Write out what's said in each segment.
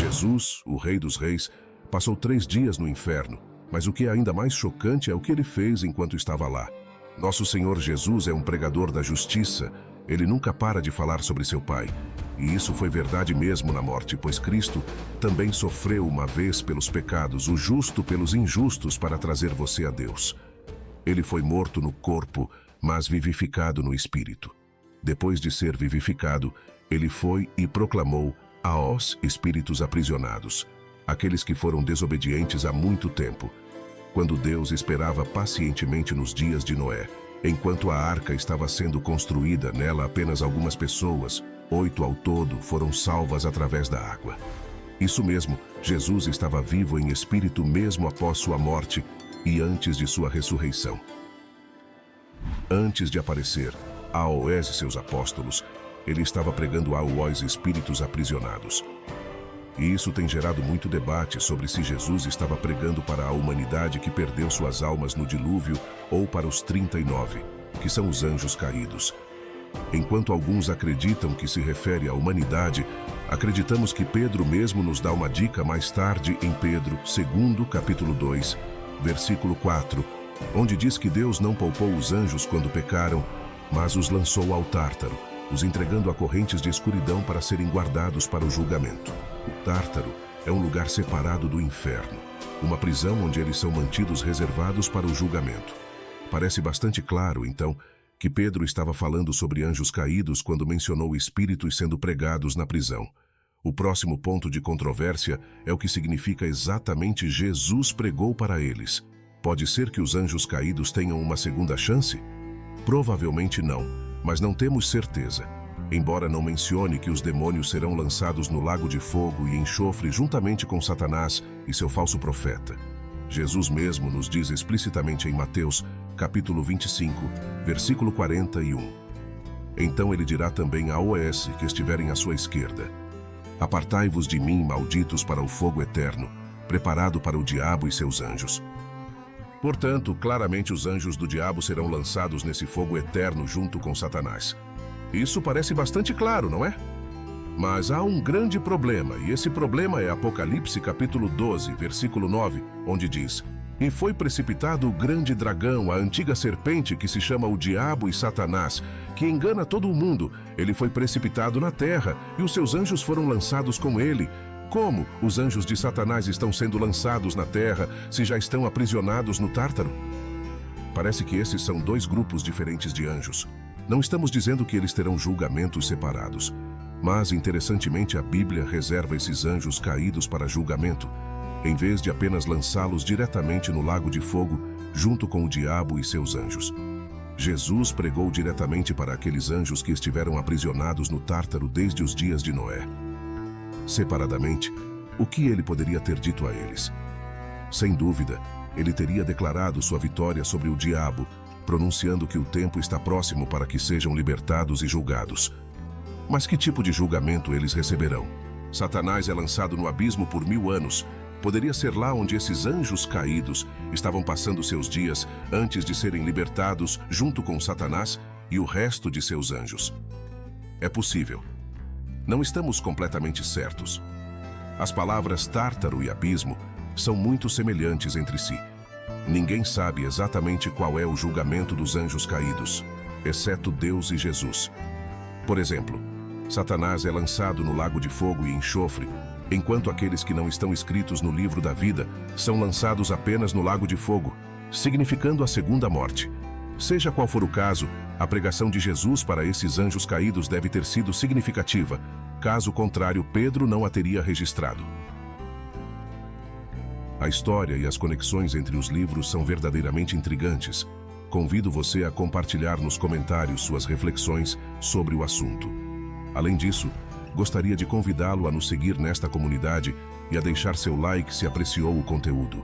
Jesus, o Rei dos Reis, passou 3 dias no inferno, mas o que é ainda mais chocante é o que ele fez enquanto estava lá. Nosso Senhor Jesus é um pregador da justiça. Ele nunca para de falar sobre seu Pai. E isso foi verdade mesmo na morte, pois Cristo também sofreu uma vez pelos pecados, o justo pelos injustos, para trazer você a Deus. Ele foi morto no corpo, mas vivificado no espírito. Depois de ser vivificado, ele foi e proclamou aos espíritos aprisionados, aqueles que foram desobedientes há muito tempo, quando Deus esperava pacientemente nos dias de Noé. Enquanto a arca estava sendo construída, nela apenas algumas pessoas, 8 ao todo, foram salvas através da água. Isso mesmo, Jesus estava vivo em espírito mesmo após sua morte e antes de sua ressurreição. Antes de aparecer aos seus apóstolos, ele estava pregando aos espíritos aprisionados. E isso tem gerado muito debate sobre se Jesus estava pregando para a humanidade que perdeu suas almas no dilúvio ou para os 39, que são os anjos caídos. Enquanto alguns acreditam que se refere à humanidade, acreditamos que Pedro mesmo nos dá uma dica mais tarde em Pedro, 2, capítulo 2, versículo 4, onde diz que Deus não poupou os anjos quando pecaram, mas os lançou ao Tártaro, os entregando a correntes de escuridão para serem guardados para o julgamento. O Tártaro é um lugar separado do inferno, uma prisão onde eles são mantidos reservados para o julgamento. Parece bastante claro, então, que Pedro estava falando sobre anjos caídos quando mencionou espíritos sendo pregados na prisão. O próximo ponto de controvérsia é o que significa exatamente Jesus pregou para eles. Pode ser que os anjos caídos tenham uma segunda chance? Provavelmente não, mas não temos certeza. Embora não mencione que os demônios serão lançados no lago de fogo e enxofre juntamente com Satanás e seu falso profeta. Jesus mesmo nos diz explicitamente em Mateus, capítulo 25, versículo 41. Então ele dirá também aos que estiverem à sua esquerda: Apartai-vos de mim, malditos, para o fogo eterno, preparado para o diabo e seus anjos. Portanto, claramente os anjos do diabo serão lançados nesse fogo eterno junto com Satanás. Isso parece bastante claro, não é? Mas há um grande problema, e esse problema é Apocalipse capítulo 12, versículo 9, onde diz: E foi precipitado o grande dragão, a antiga serpente que se chama o Diabo e Satanás, que engana todo o mundo. Ele foi precipitado na terra, e os seus anjos foram lançados com ele. Como os anjos de Satanás estão sendo lançados na terra, se já estão aprisionados no Tártaro? Parece que esses são 2 grupos diferentes de anjos. Não estamos dizendo que eles terão julgamentos separados. Mas, interessantemente, a Bíblia reserva esses anjos caídos para julgamento, em vez de apenas lançá-los diretamente no lago de fogo, junto com o diabo e seus anjos. Jesus pregou diretamente para aqueles anjos que estiveram aprisionados no Tártaro desde os dias de Noé. Separadamente, o que ele poderia ter dito a eles? Sem dúvida, ele teria declarado sua vitória sobre o diabo, pronunciando que o tempo está próximo para que sejam libertados e julgados. Mas que tipo de julgamento eles receberão? Satanás é lançado no abismo por 1000 anos. Poderia ser lá onde esses anjos caídos estavam passando seus dias antes de serem libertados junto com Satanás e o resto de seus anjos. É possível. Não estamos completamente certos. As palavras Tártaro e abismo são muito semelhantes entre si. Ninguém sabe exatamente qual é o julgamento dos anjos caídos, exceto Deus e Jesus. Por exemplo, Satanás é lançado no lago de fogo e enxofre, enquanto aqueles que não estão escritos no livro da vida são lançados apenas no lago de fogo, significando a segunda morte. Seja qual for o caso, a pregação de Jesus para esses anjos caídos deve ter sido significativa. Caso contrário, Pedro não a teria registrado. A história e as conexões entre os livros são verdadeiramente intrigantes. Convido você a compartilhar nos comentários suas reflexões sobre o assunto. Além disso, gostaria de convidá-lo a nos seguir nesta comunidade e a deixar seu like se apreciou o conteúdo.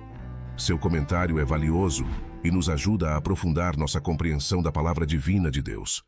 Seu comentário é valioso e nos ajuda a aprofundar nossa compreensão da palavra divina de Deus.